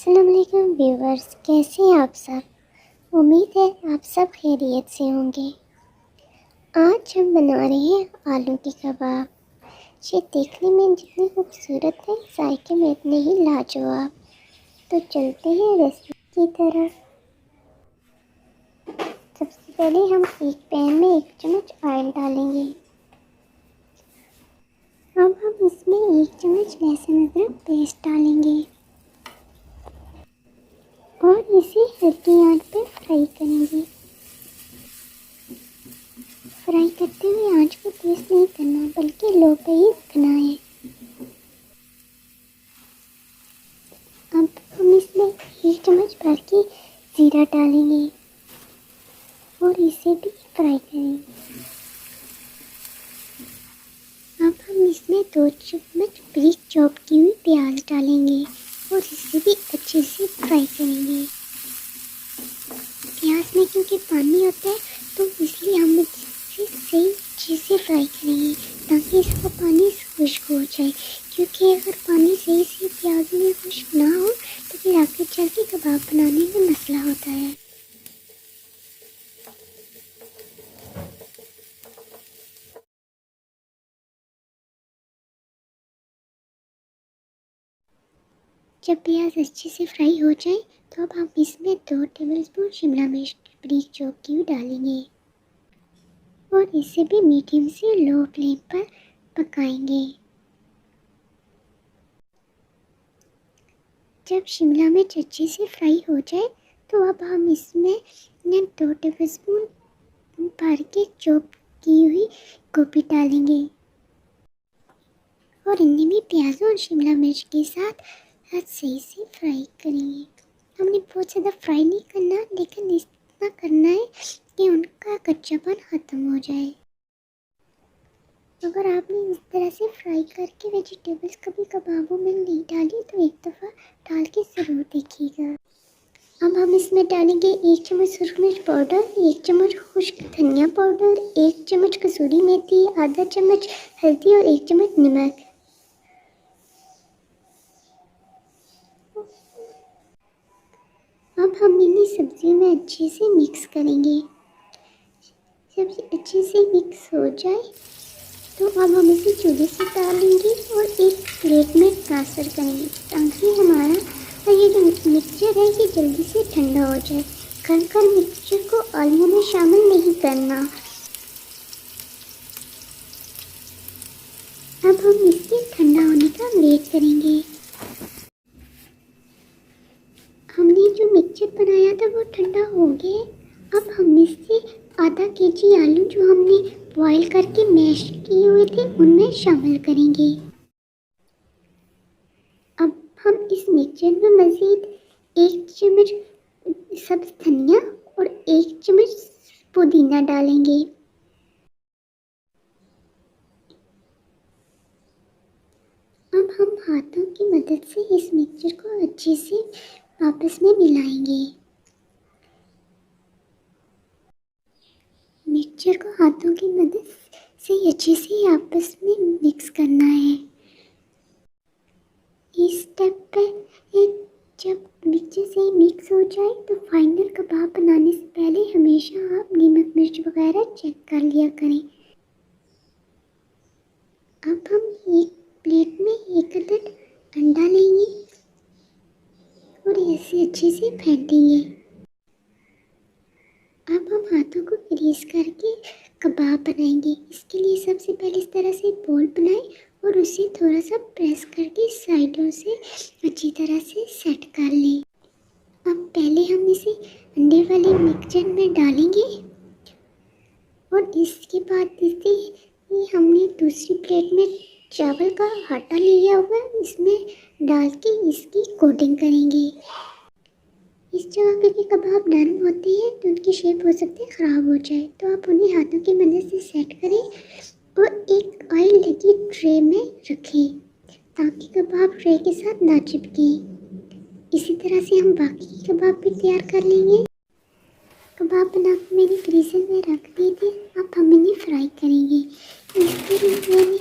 अस्सलाम वालेकुम व्यूवर्स, कैसे हैं आप सब। उम्मीद है आप सब खैरियत से होंगे। आज हम बना रहे हैं आलू के कबाब। ये देखने में जितनी खूबसूरत है, जायके में इतने ही लाजवाब। तो चलते हैं रेसिपी की तरफ। सबसे पहले हम एक पैन में 1 चम्मच ऑयल डालेंगे। अब हम इसमें 1 चम्मच लहसुन अदरक पेस्ट डालेंगे और इसे हल्की आंच पे फ्राई करेंगे। फ्राई करते हुए आंच को तेज नहीं करना, बल्कि लो पे ही रखना है। अब हम इसमें 1 चम्मच भर के जीरा डालेंगे और इसे भी फ्राई करेंगे। अब हम इसमें 2 चम्मच बारीक चॉप की हुई प्याज डालेंगे और इसे भी अच्छे से फ्राई करेंगे। प्याज में क्योंकि पानी होता है, तो इसलिए हम इसे सही अच्छे से फ्राई करेंगे ताकि इसका पानी खुश्क हो जाए। क्योंकि अगर पानी सही से प्याज में खुश्क ना हो तो फिर आगे चल के कबाब बनाने में मसला होता है। जब प्याज अच्छे से फ्राई हो जाए तो अब हम इसमें 2 टेबलस्पून शिमला मिर्च बारीक चॉप की हुई डालेंगे और इसे भी मीडियम से लो फ्लेम पर पकाएंगे। जब शिमला मिर्च अच्छे से फ्राई हो जाए तो अब हम इसमें 2 टेबलस्पून भर के चॉप की हुई गोभी डालेंगे और इन्हें भी प्याज़ों और शिमला मिर्च के साथ सही से फ्राई करेंगे। हमने बहुत ज़्यादा फ्राई नहीं करना, लेकिन इतना करना है कि उनका कच्चापन ख़त्म हो जाए। अगर आपने इस तरह से फ्राई करके वेजिटेबल्स कभी कबाबों में नहीं डाली तो एक दफ़ा डाल के ज़रूर देखिएगा। अब हम इसमें डालेंगे 1 चम्मच सुरख मिर्च पाउडर, 1 चम्मच खुश्क धनिया पाउडर, 1 चम्मच कसूरी मेथी, आधा चम्मच हल्दी और 1 चम्मच नमक। अब हम इन्हीं सब्जियों में अच्छे से मिक्स करेंगे। जब ये अच्छे से मिक्स हो जाए तो अब हम इसे चूल्हे से उतार लेंगे और एक प्लेट में ट्रांसफ़र करेंगे ताकि हमारा ये जो मिक्सचर है ये जल्दी से ठंडा हो जाए। कर मिक्सचर को आलू में शामिल नहीं करना। अब हम इसके ठंडा होने का वेट करेंगे। हमने जो मिक्सचर बनाया था वो ठंडा हो गया। अब हम इससे आधा केजी आलू जो हमने बॉईल करके मैश किए हुए थे उनमें शामिल करेंगे। अब हम इस मिक्सचर में मज़ीद 1 चम्मच सब्ज़ धनिया और 1 चम्मच पुदीना डालेंगे। अब हम हाथों की मदद से इस मिक्सचर को अच्छे से आपस में मिलाएंगे। मिक्सचर को हाथों की मदद से अच्छे से आपस में मिक्स करना है। इस स्टेप पे जब मिक्सचर से मिक्स हो जाए तो फाइनल कबाब बनाने से पहले हमेशा आप नमक मिर्च वगैरह चेक कर लिया करें। अब हम एक प्लेट में 1 अदद अंडा लेंगे और इसे अच्छे से फेंटेंगे। अब हम हाथों को ग्रीस करके कबाब बनाएंगे। इसके लिए सबसे पहले इस तरह से बोल बनाएं और उसे थोड़ा सा प्रेस करके साइडों से अच्छी तरह से सेट कर लें। अब पहले हम इसे अंडे वाले मिक्सचर में डालेंगे और इसके बाद इसे हमने दूसरी प्लेट में चावल का आटा लिया हुआ है, इसमें डाल के इसकी कोटिंग करेंगे। इस जगह क्योंकि कबाब नरम होते हैं तो उनकी शेप हो सकती है ख़राब हो जाए, तो आप उन्हें हाथों की मदद से सेट करें और एक ऑयल लगी ट्रे में रखें ताकि कबाब ट्रे के साथ ना चिपके। इसी तरह से हम बाकी कबाब भी तैयार कर लेंगे। कबाब बना के मैंने फ्रीज़र में रख दिए थे, अब हम इन्हें फ्राई करेंगे। इसके लिए मैंने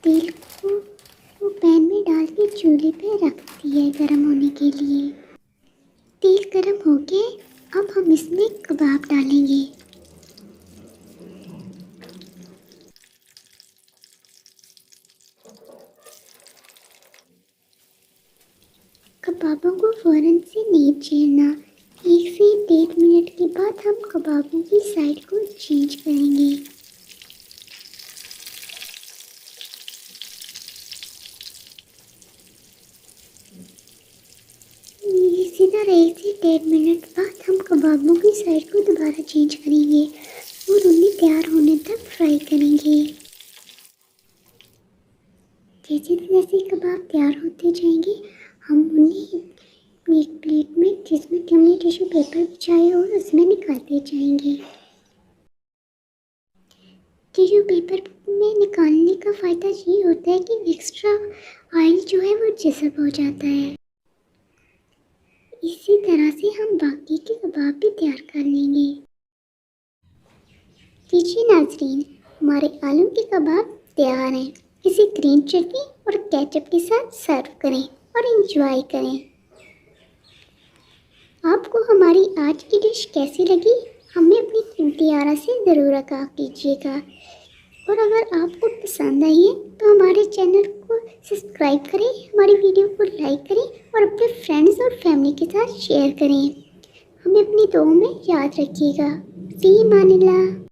तेल को पैन में डाल के चूल्हे पे रख दिया है गर्म होने के के लिए। तेल गरम हो गया, अब हम इसमें कबाब डालेंगे। कबाबों को फ़ौरन से नहीं चीरना। 1 से 1.5 मिनट के बाद हम कबाबों की साइड को चेंज करेंगे। इसी तरह 1 से 1.5 मिनट बाद हम कबाबों की साइड को दोबारा चेंज करेंगे और उन्हें तैयार होने तक फ्राई करेंगे। जैसे जैसे कबाब तैयार होते जाएंगे, हम उन्हें एक प्लेट में जिसमें कि हमने टिश्यू पेपर बिछाया और उसमें निकालते जाएंगे। टिश्यू पेपर में निकालने का फ़ायदा ये होता है कि एक्स्ट्रा ऑयल जो है वो जिज़्ब हो जाता है। इसी तरह से हम बाकी के कबाब भी तैयार कर लेंगे। लीजिए नाज़रीन, हमारे आलू के कबाब तैयार हैं। इसे ग्रीन चटनी और केचप के साथ सर्व करें और एंजॉय करें। आपको हमारी आज की डिश कैसी लगी, हमें अपनी कीमती आरा से ज़रूर आगाह कीजिएगा। और अगर आपको पसंद आई है तो हमारे चैनल को सब्सक्राइब करें, हमारी वीडियो को लाइक करें और अपने फ्रेंड्स और फैमिली के साथ शेयर करें। हमें अपनी दुआओं में याद रखिएगा। फ़ी अमानिल्लाह।